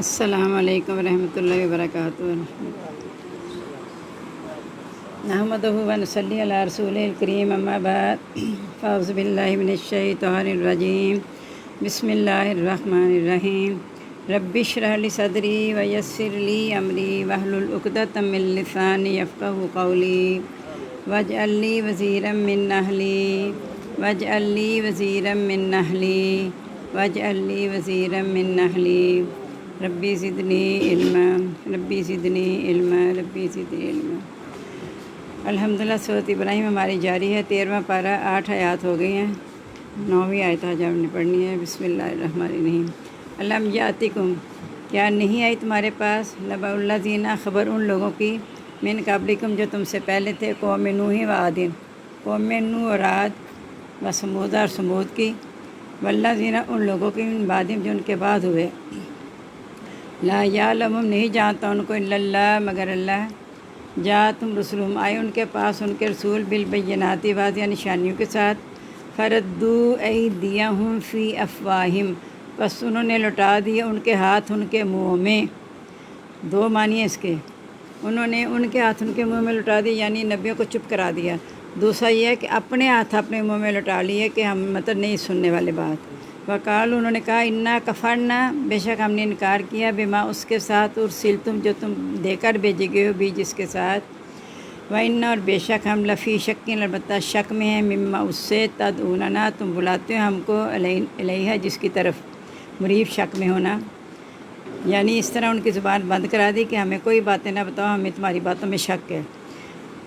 السلام علیکم ورحمۃ اللہ وبرکاتہ۔ نحمدہ و نصلی علی رسول الکریم، اما بعد فاعوذ باللہ من الشیطان الرجیم، بسم اللہ الرحمن الرحیم۔ رب اشرح لی صدری ویسر لی امری واحلل عقدۃ من لسانی یفقہوا قولی واجعل لی وزیرا من اہلی واجعل لی وزیرا من اہلی واجعل لی وزیرا من اہلی ربی زدنی علما ربی زدنی علما ربی زدنی علما۔ الحمدللہ سورۃ ابراہیم ہماری جاری ہے، 13واں پارہ، 8 آیات ہو گئی ہیں، 9ویں آیت آج ہم نے پڑھنی ہے۔ بسم اللہ الرحمن الرحیم۔ الم یاتکم، کیا نہیں آئی تمہارے پاس، نبأ الذین، خبر ان لوگوں کی، من قبلکم، جو تم سے پہلے تھے، قوم نوح و عاد، قوم نوح اور عاد، و ثمود اور ثمود کی، والذین، ان لوگوں کی، من بعدہم، جو ان کے بعد ہوئے، لا یعلمہم، نہیں جانتا ان کو، الا اللہ، مگر اللہ، جاءتہم رسلہم، آئے ان کے پاس ان کے رسول، بالبینات، واضح نشانیوں کے ساتھ، فردوا ایدیہم فی افواہہم، پس انہوں نے لوٹا دیے ان کے ہاتھ ان کے منہوں میں۔ دو معنی ہیں اس کے، انہوں نے ان کے ہاتھ ان کے منہ میں لوٹا دیے، یعنی نبیوں کو چپ کرا دیا۔ دوسرا یہ ہے کہ اپنے ہاتھ اپنے منہ میں لوٹا لیے کہ ہم مطلب نہیں سننے والے بات۔ وقال، انہوں نے کہا، انا کفرنا، بے شک ہم نے انکار کیا، بما، اس کے ساتھ، ارسلتم، جو تم دے کر بھیجے گئے ہو، بھی جس کے ساتھ، وَإِنَّا، اور بے شک ہم، لفی شکٍ، البتہ شک میں ہیں، مما، اس سے، تدعوننا، تم بلاتے ہو ہم کو، الیہا، جس کی طرف، مریب، شک میں ہونا، یعنی اس طرح ان کی زبان بند کرا دی کہ ہمیں کوئی باتیں نہ بتاؤ، ہمیں تمہاری باتوں میں شک ہے۔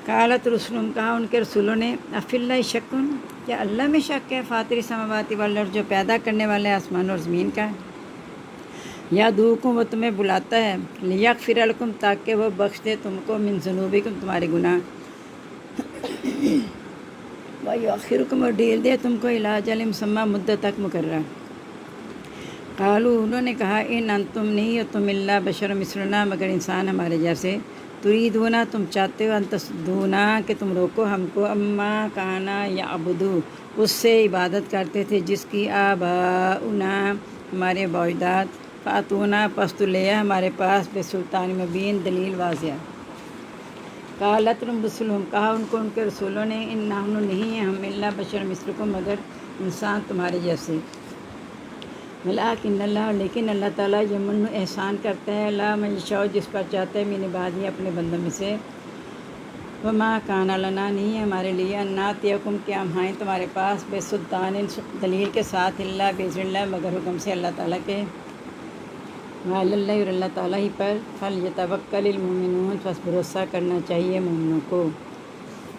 قالت رسلم، کہا ان کے رسولوں نے، افی اللہ شکن، کیا اللہ میں شک ہے، فاطر السماوات والارض، جو پیدا کرنے والے آسمان اور زمین کا، یدعوکم، وہ تمہیں بلاتا ہے، لیغفر لکم، تاکہ وہ بخش دے تم کو، من ذنوبکم، تمہارے گناہ، ویؤخرکم، اور ڈھیل دے تم کو، الی اجل مسمی، مدت تک مقررہ۔ قالوا، انہوں نے کہا، ان انتم، نہیں ہو تم، الا بشر مثلنا، مگر انسان ہمارے جیسے، تریدون، تم چاہتے ہو، ان تصدونا، کہ تم روکو ہم کو، اما کانا یعبدو، اس سے عبادت کرتے تھے جس کی، آباؤنا، ہمارے باپ اجداد، فاتونا، پس تو لے آ ہمارے پاس، بسلطان مبین، دلیل واضح۔ قالت رسلہم، کہا ان کو ان کے رسولوں نے، ان نحن، نہیں ہیں ہم، الا بشر مثلکم، مگر انسان تمہارے جیسے، ولیکن اللہ، لیکن اللہ تعالیٰ، یمن، احسان کرتا ہے، علی من یشاء، جس پر چاہتا ہے، من عبادہ، اپنے بندوں میں سے، وما کان لنا، نہیں ہے ہمارے لیے، ان ناتیکم، کہ ہم آئیں تمہارے پاس، بسلطان، دلیل کے ساتھ، الا باذن اللہ، مگر حکم سے اللہ تعالیٰ کے، وعلی اللہ، اور اللہ تعالیٰ ہی پر، فلیتوکل المؤمنون، پس بھروسہ کرنا چاہیے مومنوں کو۔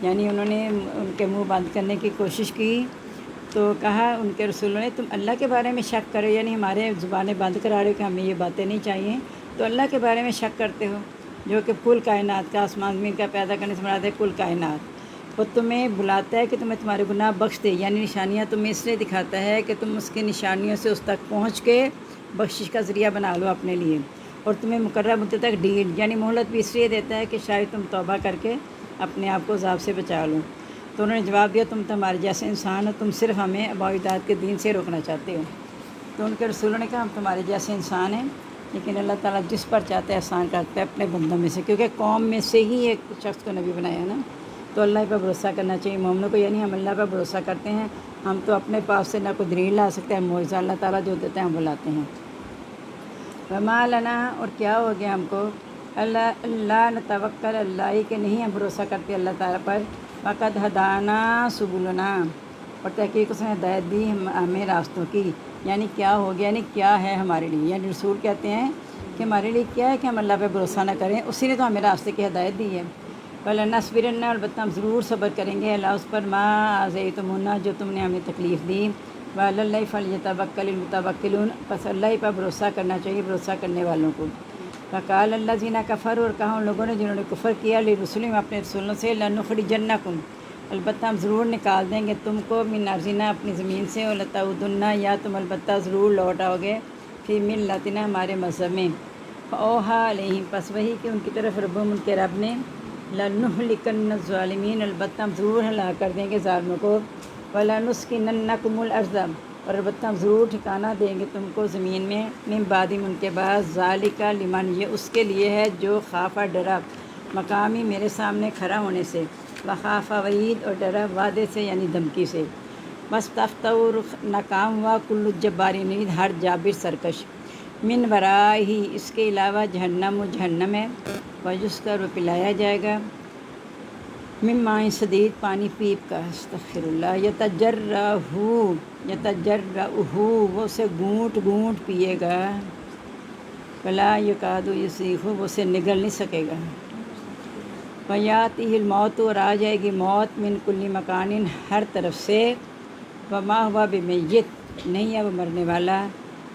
یعنی انہوں نے ان کے منہ بند کرنے کی کوشش کی، تو کہا ان کے رسولوں نے، تم اللہ کے بارے میں شک کرو، یعنی ہمارے زبانیں بند کرا رہے ہو کہ ہمیں یہ باتیں نہیں چاہیے، تو اللہ کے بارے میں شک کرتے ہو، جو کہ کل کائنات کا، آسمان زمین کا پیدا کرنے سے مراد ہے کل کائنات۔ وہ تمہیں بلاتا ہے کہ تمہیں تمہارے گناہ بخش دے، یعنی نشانیاں تمہیں اس لیے دکھاتا ہے کہ تم اس کی نشانیوں سے اس تک پہنچ کے بخشش کا ذریعہ بنا لو اپنے لیے، اور تمہیں مقررہ مدت تک ڈیل، یعنی مہلت بھی اس لیے دیتا ہے کہ شاید تم توبہ کر کے اپنے آپ کو عذاب سے بچا لو۔ تو انہوں نے جواب دیا، تم ہمارے جیسے انسان ہو، تم صرف ہمیں آباء و اجداد کے دین سے روکنا چاہتے ہو۔ تو ان کے رسولوں نے کہا، ہم تمہارے جیسے انسان ہیں، لیکن اللہ تعالیٰ جس پر چاہتا ہے احسان کرتا ہے اپنے بندوں میں سے، کیونکہ قوم میں سے ہی ایک شخص کو نبی بنایا نا، تو اللہ پر بھروسہ کرنا چاہیے مومنوں کو، یعنی ہم اللہ پر بھروسہ کرتے ہیں، ہم تو اپنے پاس سے نہ کوئی دلیل لا سکتے ہیں، معجزہ اللہ تعالیٰ جو دیتے ہیں ہم بلاتے ہیں۔ وما لنا، اور کیا ہو گیا ہم کو، اللہ نتوکل، اللہ ہی کہ نہیں ہم بھروسہ کرتے اللہ تعالیٰ پر، وقد ہدانا سبلنا، اور تحقیق اس نے ہدایت دی ہمیں راستوں کی، یعنی کیا ہو گیا، یعنی کیا ہے ہمارے لیے، یعنی رسول کہتے ہیں کہ ہمارے لیے کیا ہے کہ ہم اللہ پہ بھروسہ نہ کریں، اسی نے تو ہمیں راستے کی ہدایت دی ہے۔ وَلَنَصْبِرَنَّ، البتہ ہم ضرور صبر کریں گے، اللہ اس پر، ما آذیتمونا، جو تم نے ہمیں تکلیف دی، وعلی اللہ فلیتوکل المتوکلون، پس اللہ ہی پر بھروسہ کرنا چاہیے بھروسہ کرنے والوں کو۔ وقال الذین کفروا، اور کہا ان لوگوں نے جنہوں نے کفر کیا، لرسلہم، اپنے رسولوں سے، لنخرجنکم، البتہ ہم ضرور نکال دیں گے تم کو، من ارضنا، اپنی زمین سے، ولتعودن، یا تم البتہ ضرور لوٹ آؤ گے، فی ملتنا، ہمارے مذہب میں، فاوحیٰ علیہم، پس وحی کہ ان کی طرف، ربہم، ان کے رب نے، لنہلکن الظالمین، البتہ ہم ضرور ہلاک کر دیں گے ظالموں کو، ولنسکننکم الارض، اور البتہ ہم ضرور ٹھکانہ دیں گے تم کو زمین میں من بعدہم ان کے بعد ذالک لمن یہ اس کے لیے ہے جو خافہ ڈرا مقامی میرے سامنے کھڑا ہونے سے وخافہ وعید اور ڈرا وعدے سے یعنی دھمکی سے بس تفتور ناکام ہوا کل جبارین ہر جابر سرکش من ورائہ اس کے علاوہ جہنم و جہنم ہے وجس کر وہ پلایا جائے گا من ماء صدید پانی پیپ کا استغفر اللہ یتجرعہ وہ اسے گھونٹ گھونٹ پیے گا ولا یکاد یسیغ وہ اسے نگل نہیں سکے گا ویاتہ الموت اور آ جائے گی موت من کل مکان ہر طرف سے وما ہوا بمیت نہیں ہے وہ مرنے والا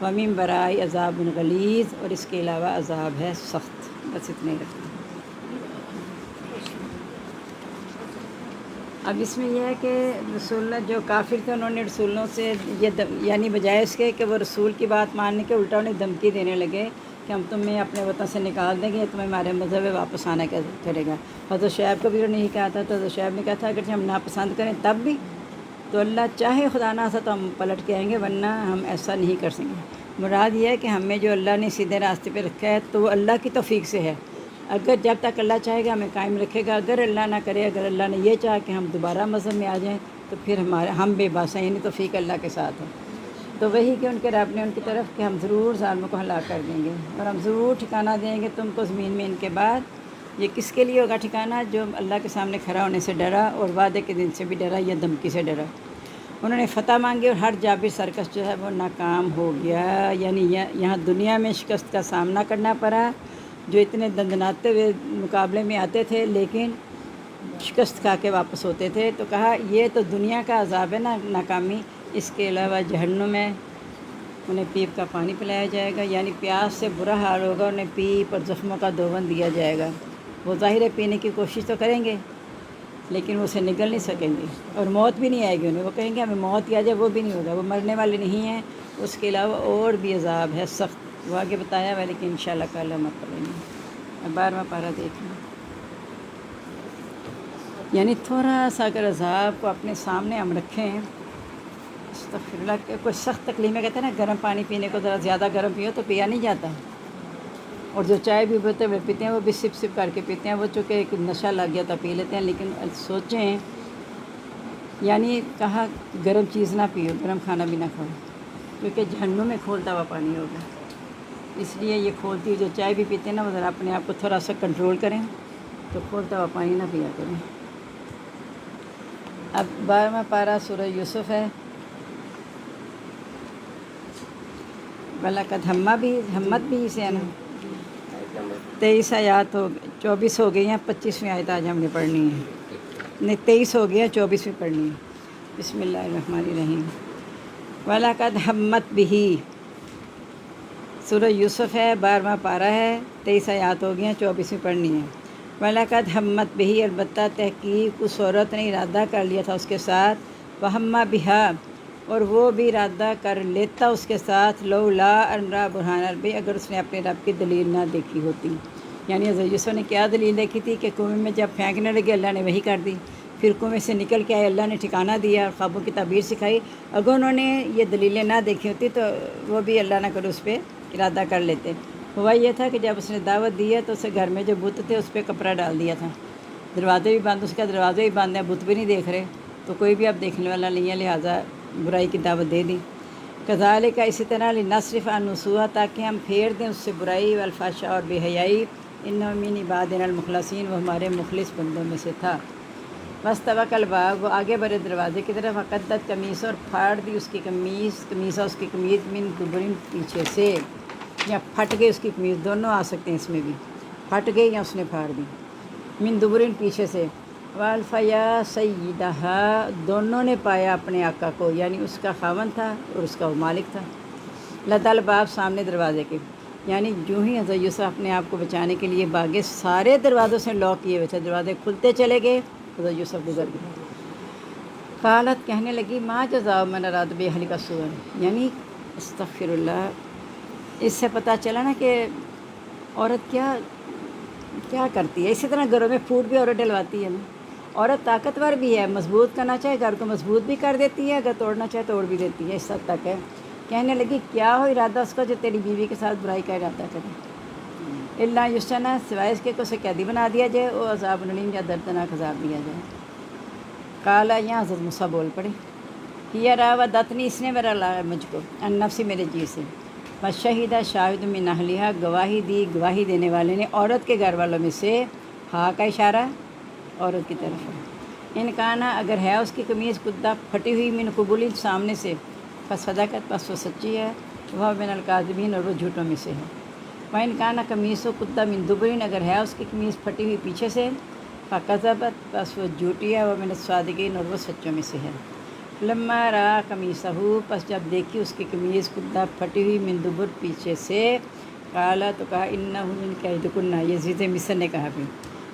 ومن برائی عذاب غلیظ اور اس کے علاوہ عذاب ہے سخت بس اتنے رکھتے ہیں۔ اب اس میں یہ ہے کہ رسول اللہ جو کافر تھے انہوں نے رسولوں سے یعنی بجائے اس کے کہ وہ رسول کی بات ماننے کے الٹا انہیں دھمکی دینے لگے کہ ہم تمہیں اپنے وطن سے نکال دیں گے تمہیں ہمارے مذہب میں واپس آنا کرے گا۔ حضرت شعیب کو بھی انہوں نے کہا تھا تو حضرت شعیب نے کہا تھا اگر ہم ناپسند کریں تب بھی تو اللہ چاہے خدا نہ تھا تو ہم پلٹ کے آئیں گے ورنہ ہم ایسا نہیں کر سکیں۔ مراد یہ ہے کہ ہمیں جو اللہ نے سیدھے راستے پہ رکھا ہے تو وہ اللہ کی توفیق سے ہے، اگر جب تک اللہ چاہے گا ہمیں قائم رکھے گا، اگر اللہ نہ کرے اگر اللہ نے یہ چاہا کہ ہم دوبارہ مذہب میں آ جائیں تو پھر ہم بے بس ہیں، یعنی توفیق اللہ کے ساتھ ہے۔ تو وہی کہ ان کے رب نے ان کی طرف کہ ہم ضرور ظالموں کو ہلاک کر دیں گے اور ہم ضرور ٹھکانہ دیں گے تم کو زمین میں ان کے بعد۔ یہ کس کے لیے ہوگا ٹھکانہ؟ جو اللہ کے سامنے کھڑا ہونے سے ڈرا اور وعدے کے دن سے بھی ڈرا یا دھمکی سے ڈرا۔ انہوں نے فتح مانگی اور ہر جابر سرکش جو ہے وہ ناکام ہو گیا، یعنی یہاں دنیا میں شکست کا سامنا کرنا پڑا، جو اتنے دندناتے ہوئے مقابلے میں آتے تھے لیکن شکست کھا کے واپس ہوتے تھے۔ تو کہا یہ تو دنیا کا عذاب ہے نا ناکامی، اس کے علاوہ جہنم میں انہیں پیپ کا پانی پلایا جائے گا، یعنی پیاس سے برا حال ہوگا، انہیں پیپ اور زخموں کا دوبن دیا جائے گا۔ وہ ظاہر ہے پینے کی کوشش تو کریں گے لیکن وہ اسے نگل نہیں سکیں گے اور موت بھی نہیں آئے گی انہیں، وہ کہیں گے ہمیں موت کی آ جائے وہ بھی نہیں ہوگا، وہ مرنے والے نہیں ہیں۔ اس کے علاوہ اور بھی عذاب ہے سخت، وہ آگے بتایا ہوا لیکن انشاءاللہ کل ہم پڑھیں گے۔ اب 12واں پارہ دیکھ لیں، یعنی تھوڑا سا اگر عذاب کو اپنے سامنے ہم رکھیں، استغفر اللہ، کہ کوئی سخت تکلیف میں کہتے ہیں نا گرم پانی پینے کو ذرا زیادہ گرم پیو تو پیا نہیں جاتا، اور جو چائے بھی ہوتے ہوئے پیتے ہیں وہ بھی سپ سپ کر کے پیتے ہیں، وہ چونکہ ایک نشہ لگ گیا تو پی لیتے ہیں، لیکن سوچیں یعنی کہا گرم چیز نہ پیو، گرم کھانا بھی نہ کھاؤ کیونکہ جہنم میں کھولتا ہوا پانی ہوگا، اس لیے یہ کھولتی ہوئی جو چائے بھی پیتے ہیں نا وہ ذرا اپنے آپ کو تھوڑا سا کنٹرول کریں تو کھولتا ہوا پانی نہ پیا کریں۔ اب 12واں پارہ سورہ یوسف ہے۔ وَلَقَدْ ہمت بھی اسے ہے نا 23 آیات 24 ہو گئی ہیں، 25ویں آیت آج ہم نے پڑھنی ہے، نہیں 23 ہو گئی ہیں، 24ویں پڑھنی ہے۔ بسم اللہ الرحمن الرحیم۔ وَلَقَدْ ہمت بھی سورہ یوسف ہے، 12واں پارہ ہے، 23 آیات ہو گئی ہیں، 24ویں پڑھنی ہے۔ وَلَقَدْ ہمت بھی البتہ تحقیق اس عورت نے ارادہ کر لیا تھا اس کے ساتھ، وَهَمَّ بِهَا اور وہ بھی ارادہ کر لیتا اس کے ساتھ، لولا ان رأى برہان ربی اگر اس نے اپنے رب کی دلیل نہ دیکھی ہوتی، یعنی حضرت یوسف نے کیا دلیل دیکھی تھی کہ کنویں میں جب پھینکنے لگے اللہ نے وہی کر دی، پھر کنویں سے نکل کے آئے اللہ نے ٹھکانہ دیا اور خوابوں کی تعبیر سکھائی۔ اگر انہوں نے یہ دلیلیں نہ دیکھی ہوتی تو وہ بھی اللہ نہ کرے اس پہ ارادہ کر لیتے۔ ہوا یہ تھا کہ جب اس نے دعوت دی ہے تو اسے گھر میں جو بت تھے اس پہ کپڑا ڈال دیا تھا، دروازے بھی بند، اس کا دروازے بھی بند ہیں، بت بھی نہیں دیکھ رہے تو کوئی بھی اب دیکھنے والا نہیں ہے، لہٰذا برائی کی دعوت دے دی۔ کذالک اسی طرح لنصرف عن السوء تاکہ ہم پھیر دیں اس سے برائی والفحشاء اور بے حیائی، انہ من عبادنا المخلصین وہ ہمارے مخلص بندوں میں سے تھا۔ واستبق الباب وہ آگے بڑھے دروازے کی طرف، وقدت قمیص اور پھاڑ دی اس کی قمیصہ اس کی قمیض من دبرن پیچھے سے، یا پھٹ گئی اس کی قمیض، دونوں آ سکتے ہیں اس میں بھی، پھٹ گئی یا اس نے پھاڑ دی، من دبرن پیچھے سے۔ والفیا سیدہا دونوں نے پایا اپنے آقا کو، یعنی اس کا خاوند تھا اور اس کا وہ مالک تھا، لدل باب سامنے دروازے کے، یعنی جو ہی حضرت یوسف اپنے آپ کو بچانے کے لیے بھاگے سارے دروازوں سے لاک کیے ہوئے تھے، دروازے کھلتے چلے گئے، حضرت یوسف گزر گئے۔ قالت کہنے لگی ما جزاء من اراد باہلک سوءا، یعنی استغفر اللہ، اس سے پتہ چلا نا کہ عورت کیا کرتی ہے، اسی طرح گھروں میں پھوٹ بھی عورت ڈلواتی ہے نا، عورت طاقتور بھی ہے، مضبوط کرنا چاہے گھر کو مضبوط بھی کر دیتی ہے، اگر توڑنا چاہے توڑ بھی دیتی ہے، اس حد تک ہے۔ کہنے لگی کیا ہو ارادہ اس کا جو تیری بیوی کے ساتھ برائی کا ارادہ کرے؟ اللہ یسنا، سوائے اس کے کو اسے قیدی بنا دیا جائے، وہ عذاب علیم یا دردناک عذاب دیا جائے۔ کالا، یہاں حضرت موسیٰ بول پڑے، یہ راودتنی، اس نے میرا لایا مجھ کو، ان نفسی، میرے جی سے، فشہد شاہد من اہلہا، گواہی دی گواہی دینے والے نے عورت کے گھر والوں میں سے، ہاں کا اشارہ عورت کی طرف ہے، ان کانا، اگر ہے اس کی قمیض قدہ پھٹی ہوئی من قبول، سامنے سے، فصدقت، پس وہ سچی ہے، وہ من الکاذبین، اور وہ جھوٹوں میں سے ہے، وَإِنْ كَانَ قَمِيصُهُ قُدَّ مِن دُبُرٍ، اگر ہے اس کی قمیض پھٹی ہوئی پیچھے سے، فَكَذَبَتْ، پس وہ جھوٹی ہے، وَمِنَ الصَّادِقِينَ، اور وہ سچوں میں سے ہے۔ لما رأى قمیصہ، پس جب دیکھی اس کی قمیض قدہ پھٹی ہوئی من دبر، پیچھے سے، قال، تو کہا انہ من کیدکن، یہ عزیز مصر نے کہا بھی،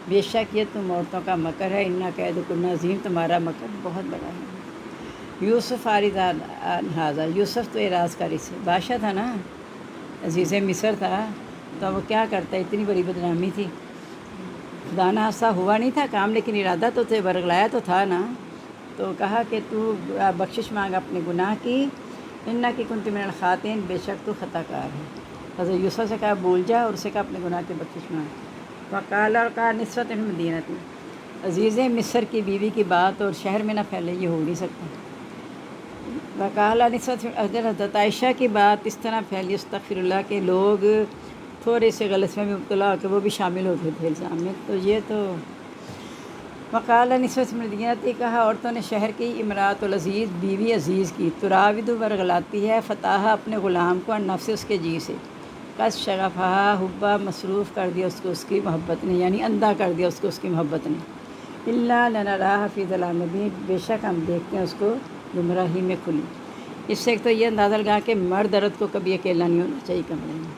بے شک یہ تم عورتوں کا مکر ہے، انہ کیدکن عظیم، تمہارا مکر بہت بڑا ہے۔ یوسف عارض عن ھذا، یوسف تو اعراض کاری سے، بادشاہ تھا نا، عزیز مصر تھا، تو وہ کیا کرتا، اتنی بڑی بدنامی تھی، خدا نہ خواستہ ہوا نہیں تھا کام، لیکن ارادہ تو تھے، برگلایا تو تھا نا، تو کہا کہ تو بخشش مانگ اپنے گناہ کی، انہ کی کنت من الخاطئین، بے شک تو خطا کار ہے۔ حضرت یوسف سے کہا بول جا، اور اسے کہا اپنے گناہ کی بخشش مانگ۔ وقال، اور کہا نسوۃ فی المدینہ، عزیز مصر کی بیوی کی بات اور شہر میں نہ پھیلے، یہ ہو نہیں سکتا۔ وقال نسوۃ، اگر حضرت عائشہ کی بات اس طرح پھیلی، استغفر اللہ، کے لوگ تھوڑے سے غلط میں مبتلا ہو کے وہ بھی شامل ہوتے تھے الزام میں، تو یہ تو وقال نسوۃ فی المدینہ، کہا عورتوں نے شہر کی، امراۃ العزیز، بیوی عزیز کی، تراود، ورغلاتی ہے، فتح اپنے غلام کو، عن نفس، اس کے جی سے، قد شغفہا حبا، مصروف کر دیا اس کو اس کی محبت نے، یعنی اندھا کر دیا اس کو اس کی محبت نے، الا لنراہ فی ضلال مبین، بے شک ہم دیکھتے ہیں اس کو گمراہی میں کھلی۔ اس سے ایک تو یہ اندازہ لگا کہ مرد عورت کو کبھی اکیلا نہیں ہونا چاہیے کمرے میں،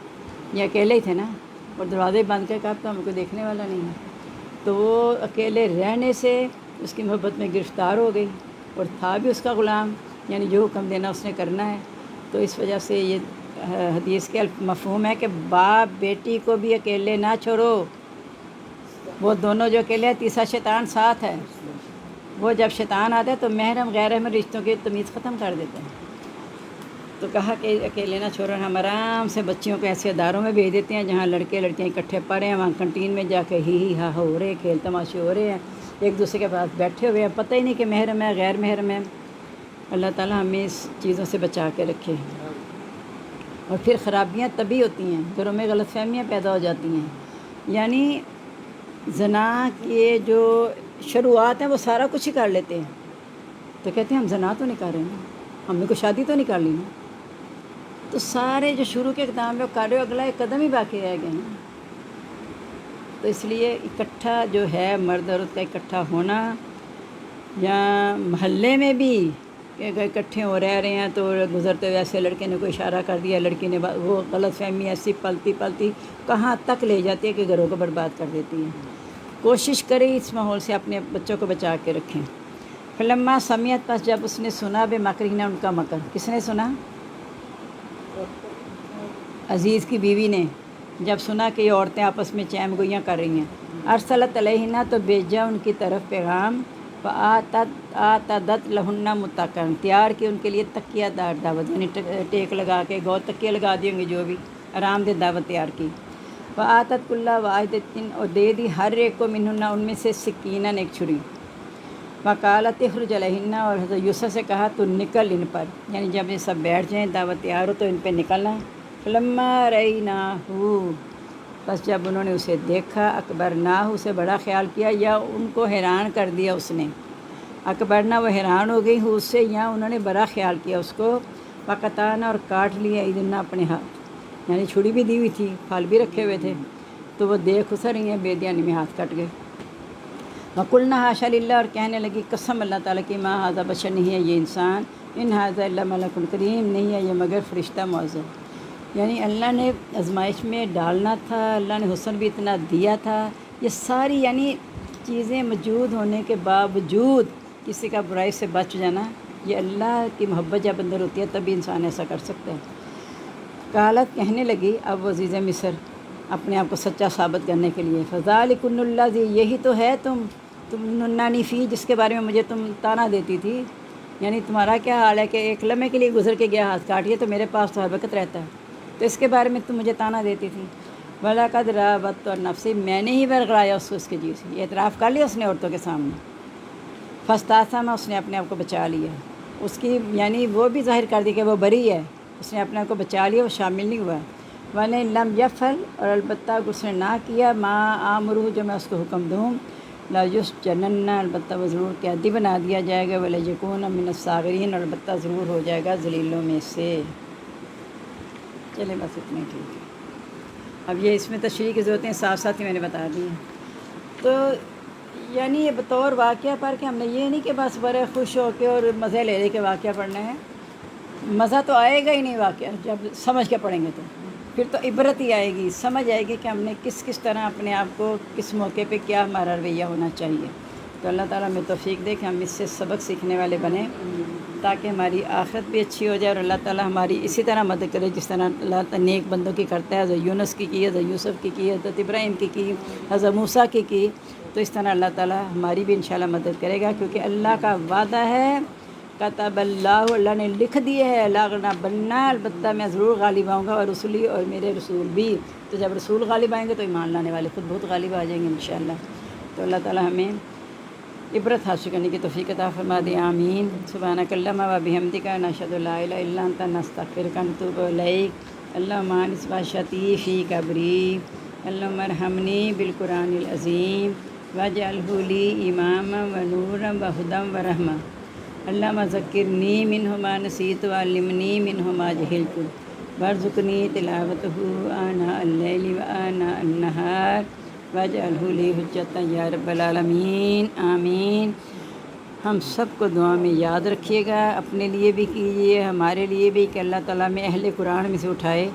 یہ اکیلے ہی تھے نا، اور دروازے بند کے کہا تو ہم کو دیکھنے والا نہیں ہے، تو وہ اکیلے رہنے سے اس کی محبت میں گرفتار ہو گئی، اور تھا بھی اس کا غلام، یعنی جو حکم دینا اس نے کرنا ہے، تو اس وجہ سے یہ حدیث کے مفہوم ہے کہ باپ بیٹی کو بھی اکیلے نہ چھوڑو، وہ دونوں جو اکیلے ہیں، تیسرا شیطان ساتھ ہے، وہ جب شیطان آتا ہے تو محرم غیر محرم رشتوں کی تمیز ختم کر دیتا ہے، تو کہا کہ اکیلے نہ چھوڑو، ہم آرام سے بچیوں کو ایسے اداروں میں بھیج دیتے ہیں جہاں لڑکے لڑکیاں اکٹھے پڑھے ہیں، وہاں کنٹین میں جا کے ہی ہا ہو رہے ہیں، کھیل تماشے ہو رہے ہیں، ایک دوسرے کے پاس بیٹھے ہوئے ہیں، پتہ ہی نہیں کہ محرم ہے غیر محرم ہے۔ اللہ تعالیٰ ہمیں اس چیزوں سے بچا کے رکھے، اور پھر خرابیاں تبھی ہوتی ہیں، گھروں میں غلط فہمیاں پیدا ہو جاتی ہیں، یعنی زنا کے جو شروعات ہیں وہ سارا کچھ ہی کر لیتے ہیں، تو کہتے ہیں ہم زنا تو نہیں کر رہے ہیں، ہم نے کوئی شادی تو نہیں کر لی نا، تو سارے جو شروع کے اقدام میں وہ کر رہے ہو، اگلا ایک قدم ہی باقی رہ گئے ہیں۔ تو اس لیے اکٹھا جو ہے مرد عورت کا اکٹھا ہونا، یا محلے میں بھی کہ اگر اکٹھے ہو رہے ہیں تو گزرتے ہوئے ایسے لڑکے نے کوئی اشارہ کر دیا، لڑکی نے وہ غلط فہمی ایسی پلتی پلتی کہاں تک لے جاتی ہے کہ گھروں کو برباد کر دیتی ہے۔ کوشش کریں اس ماحول سے اپنے بچوں کو بچا کے رکھیں۔ فلما سمیعت، پس جب اس نے سنا، بے مکرہن، ان کا مکر، کس نے سنا؟ عزیز کی بیوی نے جب سنا کہ یہ عورتیں آپس میں چیم گوئیاں کر رہی ہیں، ارسلت علیہن، تو بھیجا ان کی طرف پیغام، فآتدت لہن متکئا، تیار کی ان کے لیے تکیہ دار دعوت، یعنی ٹیک لگا کے گو تکیہ لگا دی ہوں گی، جو بھی آرام دہ دعوت تیار کی، فآتت کل واحدۃ، اور دے دی ہر ایک کو، منہن، ان میں سے، سکیناً، ایک چھری، وقالت اخرج علیہن، اور حضرت یوسف سے کہا تو نکل ان پر، یعنی جب یہ سب بیٹھ جائیں دعوت تیار ہو تو ان پہ نکلنا۔ فلما رأیناہ، بس جب انہوں نے اسے دیکھا، اکبرناہ، اسے بڑا خیال کیا، یا ان کو حیران کر دیا اس نے، اکبرنا، وہ حیران ہو گئی، اس سے، یا انہوں نے بڑا خیال کیا اس کو، وقطعنا، اور کاٹ لیا، ایدہن، اپنے ہاتھ، یعنی چھری بھی دی ہوئی تھی، پھل بھی رکھے ہوئے تھے، تو وہ دیکھ اسر رہی ہیں، بے دھیانی میں ہاتھ کٹ گئے۔ وقلنا حاشا للہ، اور کہنے لگی قسم اللہ تعالیٰ کی، ما ھذا بشر، نہیں ہے یہ انسان، ان ھذا الا ملک کریم، نہیں ہے یہ مگر فرشتہ معزز، یعنی اللہ نے آزمائش میں ڈالنا تھا، اللہ نے حسن بھی اتنا دیا تھا، یہ ساری یعنی چیزیں موجود ہونے کے باوجود کسی کا برائی سے بچ جانا، یہ اللہ کی محبت جب اندر ہوتی ہے تبھی انسان ایسا کر سکتا ہے۔ قالت، کہنے لگی اب وہ عزیز مصر اپنے آپ کو سچا ثابت کرنے کے لیے، فذالکن الذی، یہی تو ہے تم، تم نانی فی جس کے بارے میں مجھے تم تانا دیتی تھی، یعنی تمہارا کیا حال ہے کہ ایک لمحے کے لیے گزر کے گیا ہاتھ کاٹیے تو میرے پاس تو ہر وقت رہتا ہے، تو اس کے بارے میں تم مجھے تانا دیتی تھی۔ وَلَقَدْ رَاوَدتُّ عَن نَفْسِهِ، میں نے ہی ورغلایا اس کو اس کے جی سے، یہ اعتراف کر لیا اس نے عورتوں کے سامنے۔ فَاسْتَعْصَمَ، اس نے اپنے آپ کو بچا لیا، اس کی یعنی وہ بھی ظاہر کر دی کہ وہ بری ہے، اس نے اپنے آپ کو بچا لیا، وہ شامل نہیں ہوا۔ وَإِن لَمْ يَفْعَلْ، اور البتہ اس نے نہ کیا، مَا آمُرُهُ، جو میں اس کو حکم دوں، لَيُسْجَنَنَّ، البتہ وہ ضرور قیدی بنا دیا جائے گا، وَلَيَكُونَ مِنَ الصَّاغِرِينَ، اور البتہ ضرور ہو جائے گا ذلیلوں میں سے۔ چلیں بس اتنے ٹھیک ہے۔ اب یہ اس میں تشریح کی ضرورت ہے، ساتھ ساتھ ہی میں نے بتا دی ہے۔ تو یعنی یہ بطور واقعہ پڑھ کے ہم نے یہ نہیں کہ بس بڑے خوش ہو کے اور مزے لے لے کے واقعہ پڑھنا ہے، مزہ تو آئے گا ہی نہیں واقعہ جب سمجھ کے پڑھیں گے، تو پھر تو عبرت ہی آئے گی، سمجھ آئے گی کہ ہم نے کس کس طرح اپنے آپ کو کس موقع پہ کیا ہمارا رویہ ہونا چاہیے۔ تو اللہ تعالیٰ ہمیں توفیق دے کہ ہم اس سے سبق سیکھنے والے بنیں، تاکہ ہماری آخرت بھی اچھی ہو جائے، اور اللہ تعالیٰ ہماری اسی طرح مدد کرے جس طرح اللہ تعالیٰ نیک بندوں کی کرتا ہے۔ حضرت یونس کی، حضرت یوسف کی، حضرت ابراہیم کی، حضرت موسیٰ کی، تو اس طرح اللہ تعالیٰ ہماری بھی انشاءاللہ مدد کرے گا، کیونکہ اللہ کا وعدہ ہے، کتب اللہ، اللہ نے لکھ دیے ہے، لاغلبن، البتہ میں ضرور غالب آؤں گا، اور رسولی، اور میرے رسول بھی۔ تو جب رسول غالب آئیں گے تو ایمان لانے والے خود بہت غالب آ جائیں گے انشاءاللہ۔ تو اللہ تعالیٰ ہمیں عبرت حاصل کرنے کی توفیق عطا فرما دے، آمین۔ سبحانک اللہم و بحمدک، نشہد ان لا الہ الا انت، نستغفرک و نتوب الیک۔ اللہم انس بشتی فی قبری، اللہم ارحمنی بالقرآن العظیم، واجعلہ لی اماما و نورا و ہدی و رحمہ۔ اللہم ذکرنی منہ ما نسیت وعلمنی منہ ما جہلت، وارزقنی تلاوتہ آناء اللیل و آناء النہار، واجعلہ لی حجۃ یا رب العالمین، آمین۔ ہم سب کو دعا میں یاد رکھیے گا، اپنے لیے بھی کیجیے، ہمارے لیے بھی، کہ اللہ تعالیٰ میں اہل قرآن میں سے اٹھائے،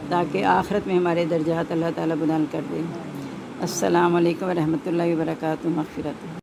تاکہ آخرت میں ہمارے درجات اللہ تعالیٰ بلند کر دے۔ السلام علیکم ورحمۃ اللہ وبرکاتہ، مغفرت۔